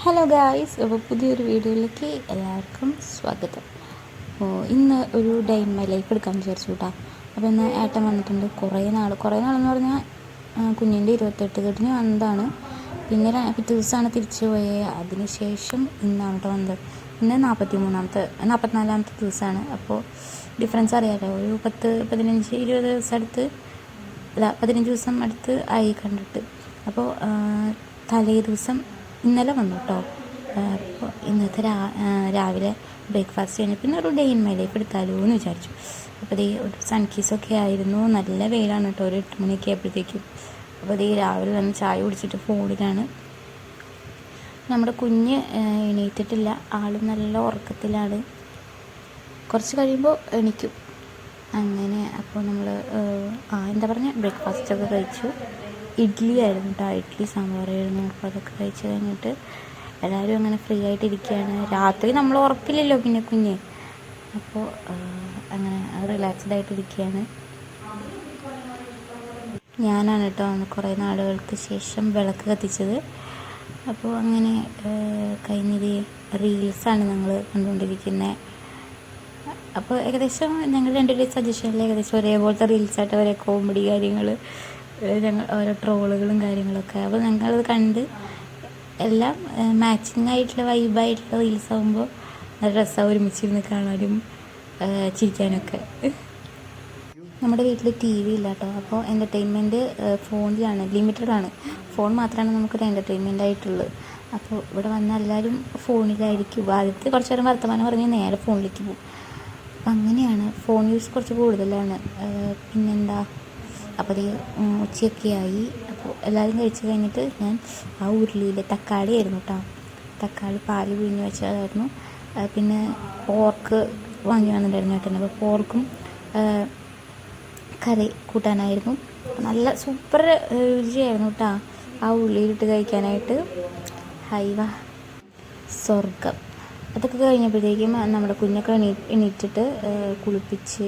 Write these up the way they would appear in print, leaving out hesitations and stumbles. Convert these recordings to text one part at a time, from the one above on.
Hello guys, അപ്പോൾ പുതിയൊരു വീഡിയോയിലേക്ക് എല്ലാവർക്കും സ്വാഗതം. അപ്പോൾ ഇന്ന് ഒരു ഡേ ഇൻ മൈ ലൈഫ് എടുക്കാമെന്ന് വിചാരിച്ചു കേട്ടോ. അപ്പോൾ ഇന്ന് ഏട്ടൻ വന്നിട്ടുണ്ട്. കുറേ നാളെന്ന് പറഞ്ഞാൽ കുഞ്ഞിൻ്റെ 28 കെട്ടിന് വന്നതാണ്. പിന്നെ പിറ്റേ ദിവസമാണ് തിരിച്ചു പോയത്. അതിനുശേഷം ഇന്നാണ് കേട്ടോ വന്നത്. ഇന്ന് 44ാമത്തെ ദിവസമാണ്. അപ്പോൾ ഡിഫറൻസ് അറിയാമല്ലോ, ഒരു 15-20 ദിവസം അടുത്ത് 15 ദിവസം അടുത്ത് ആയി കണ്ടിട്ട്. അപ്പോൾ തലേ ദിവസം ഇന്നലെ വന്നു കേട്ടോ. അപ്പോൾ ഇന്നത്തെ രാവിലെ ബ്രേക്ക്ഫാസ്റ്റ് കഴിഞ്ഞ് പിന്നെ ഒരു ഡേ ഇൻ മൈ ലൈഫ് എടുത്താലോ എന്ന് വിചാരിച്ചു. അപ്പോൾ ഒരു സൺകീസൊക്കെ ആയിരുന്നു. നല്ല വെയിലാണ് കേട്ടോ, ഒരു 8 മണിയൊക്കെ ആയപ്പോഴത്തേക്കും. അപ്പോൾ രാവിലെ വന്ന് ചായ കുടിച്ചിട്ട് ഫോണിലാണ്. നമ്മുടെ കുഞ്ഞ് എണീറ്റിട്ടില്ല, ആൾ നല്ല ഉറക്കത്തിലാണ്. കുറച്ച് കഴിയുമ്പോൾ എണീക്കും അങ്ങനെ. അപ്പോൾ നമ്മൾ ബ്രേക്ക്ഫാസ്റ്റൊക്കെ കഴിച്ചു. ഇഡ്ഡലി ആയിരുന്നു കേട്ടോ, ഇഡ്ഡലി സാമ്പാറായിരുന്നു. അപ്പോൾ അതൊക്കെ കഴിച്ച് കഴിഞ്ഞിട്ട് എല്ലാവരും അങ്ങനെ ഫ്രീ ആയിട്ടിരിക്കുകയാണ്. രാത്രി നമ്മൾ ഉറക്കില്ലല്ലോ പിന്നെ കുഞ്ഞ്, അപ്പോൾ അങ്ങനെ റിലാക്സ്ഡ് ആയിട്ടിരിക്കുകയാണ്. ഞാനാണ് കേട്ടോ കുറേ നാളുകൾക്ക് ശേഷം വിളക്ക് കത്തിച്ചത്. അപ്പോൾ അങ്ങനെ കഴിഞ്ഞത് റീൽസാണ് ഞങ്ങൾ കണ്ടുകൊണ്ടിരിക്കുന്നത്. അപ്പോൾ ഏകദേശം ഞങ്ങൾ രണ്ടുപേരും സജഷനിൽ ഏകദേശം ഒരേപോലത്തെ റീൽസായിട്ട് ഒരേ കോമഡി കാര്യങ്ങൾ, ഞങ്ങൾ ഓരോ ട്രോളുകളും കാര്യങ്ങളൊക്കെ. അപ്പോൾ ഞങ്ങളത് കണ്ട് എല്ലാം മാച്ചിങ് ആയിട്ടുള്ള വൈബായിട്ടുള്ള റീൽസ് ആകുമ്പോൾ നല്ല രസമാണ് ഒരുമിച്ചിരുന്ന് കാണാനും ചിരിക്കാനൊക്കെ. നമ്മുടെ വീട്ടിൽ TV ഇല്ല കേട്ടോ. അപ്പോൾ എൻ്റർടൈൻമെൻറ്റ് ഫോണിലാണ്, ലിമിറ്റഡാണ്. ഫോൺ മാത്രമാണ് നമുക്കൊരു എൻ്റർടൈൻമെൻ്റ് ആയിട്ടുള്ളത്. അപ്പോൾ ഇവിടെ വന്ന എല്ലാവരും ഫോണിലായിരിക്കും. ആദ്യത്തെ കുറച്ച് നേരം വർത്തമാനം പറഞ്ഞ് നേരെ ഫോണിലേക്ക് പോകും. അപ്പം അങ്ങനെയാണ്, ഫോൺ യൂസ് കുറച്ച് കൂടുതലാണ്. പിന്നെന്താ, അപ്പോൾ ഉച്ചയൊക്കെ ആയി. അപ്പോൾ എല്ലാവരും കഴിച്ച് കഴിഞ്ഞിട്ട് ഞാൻ ആ ഉരുളിയിൽ തക്കാളി ആയിരുന്നു കേട്ടോ, തക്കാളി പാല് പിഴിഞ്ഞ് വെച്ചതായിരുന്നു. പിന്നെ പോർക്ക് വാങ്ങി വന്നിട്ടുണ്ടായിരുന്നു കേട്ടോ. അപ്പോൾ പോർക്കും കറി കൂട്ടാനായിരുന്നു. നല്ല സൂപ്പർ രുചിയായിരുന്നു കേട്ടോ ആ ഉള്ളിയിലിട്ട് കഴിക്കാനായിട്ട്. ഹൈവാ സ്വർഗം. അതൊക്കെ കഴിഞ്ഞപ്പോഴത്തേക്കും നമ്മുടെ കുഞ്ഞൊക്കെ എണീറ്റിട്ട് കുളിപ്പിച്ച്,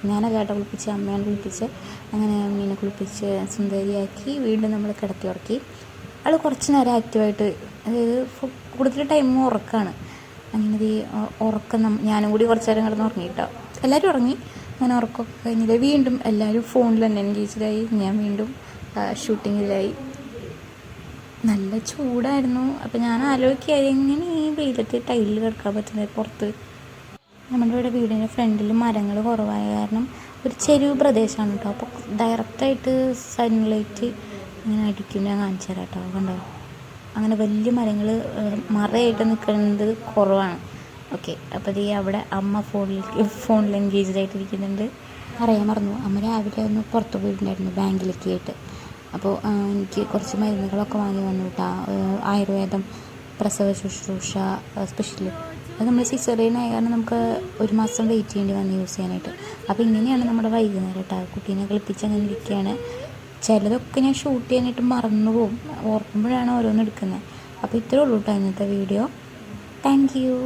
ഞാനല്ല കേട്ടോ കുളിപ്പിച്ച്, അമ്മയാണ് കുളിപ്പിച്ച്. അങ്ങനെ അമ്മീനെ കുളിപ്പിച്ച് സുന്ദരിയാക്കി വീണ്ടും നമ്മൾ കിടത്തി ഉറക്കി. അവൾ കുറച്ച് നേരം ആക്റ്റീവായിട്ട്, അതായത് കൂടുതൽ ടൈം ഉറക്കമാണ്. അങ്ങനെ ഉറക്കം ഞാനും കൂടി കുറച്ച് നേരം കിടന്ന് ഉറങ്ങി കേട്ടോ. എല്ലാവരും ഉറങ്ങി. അങ്ങനെ ഉറക്കമൊക്കെ കഴിഞ്ഞിട്ട് വീണ്ടും എല്ലാവരും ഫോണിൽ തന്നെ എൻഗേജ്ഡായി. ഞാൻ വീണ്ടും ഷൂട്ടിങ്ങിലായി. നല്ല ചൂടായിരുന്നു. അപ്പോൾ ഞാൻ ആലോചിക്കുകയായി എങ്ങനെ ഈ വെയിലത്ത് ടൈലിൽ കിടക്കാൻ പറ്റുന്നത് പുറത്ത്. നമ്മുടെ ഇവിടെ വീടിൻ്റെ ഫ്രണ്ടിൽ മരങ്ങൾ കുറവായ കാരണം ഒരു ചെരുവ് പ്രദേശമാണ് കേട്ടോ. അപ്പോൾ ഡയറക്റ്റായിട്ട് സൺലൈറ്റ് ഇങ്ങനെ അടിക്കും. ഞാൻ കാണിച്ചു തരാം കേട്ടോ, കണ്ടോ. അങ്ങനെ വലിയ മരങ്ങൾ മറയായിട്ട് നിൽക്കുന്നത് കുറവാണ്. ഓക്കെ, അപ്പോൾ അവിടെ അമ്മ ഫോണിൽ എൻഗേജ്ഡ് ആയിട്ടിരിക്കുന്നുണ്ട്. അറിയാൻ മറന്നു, അമ്മ രാവിലെ ഒന്ന് പുറത്ത് പോയിട്ടുണ്ടായിരുന്നു ബാങ്കിലേക്ക് ആയിട്ട്. അപ്പോൾ എനിക്ക് കുറച്ച് മരുന്നുകളൊക്കെ വാങ്ങി വന്നു കേട്ടോ. ആയുർവേദം, പ്രസവ ശുശ്രൂഷ സ്പെഷ്യൽ. അത് നമ്മൾ സിസേറിയൻ ആയ കാരണം നമുക്ക് 1 മാസം വെയിറ്റ് ചെയ്യേണ്ടി വന്ന് യൂസ് ചെയ്യാനായിട്ട്. അപ്പോൾ ഇങ്ങനെയാണ് നമ്മുടെ വൈകുന്നേരം കേട്ടോ. കുട്ടീനെ കളിപ്പിച്ച് അങ്ങനെ ഇരിക്കുകയാണ്. ചിലതൊക്കെ ഞാൻ ഷൂട്ട് ചെയ്യാനായിട്ട് മറന്നു പോകും, ഓർക്കുമ്പോഴാണ് ഓരോന്ന് എടുക്കുന്നത്. അപ്പോൾ ഇത്രേ ഉള്ളൂ കേട്ടോ ഇന്നത്തെ വീഡിയോ. Thank you.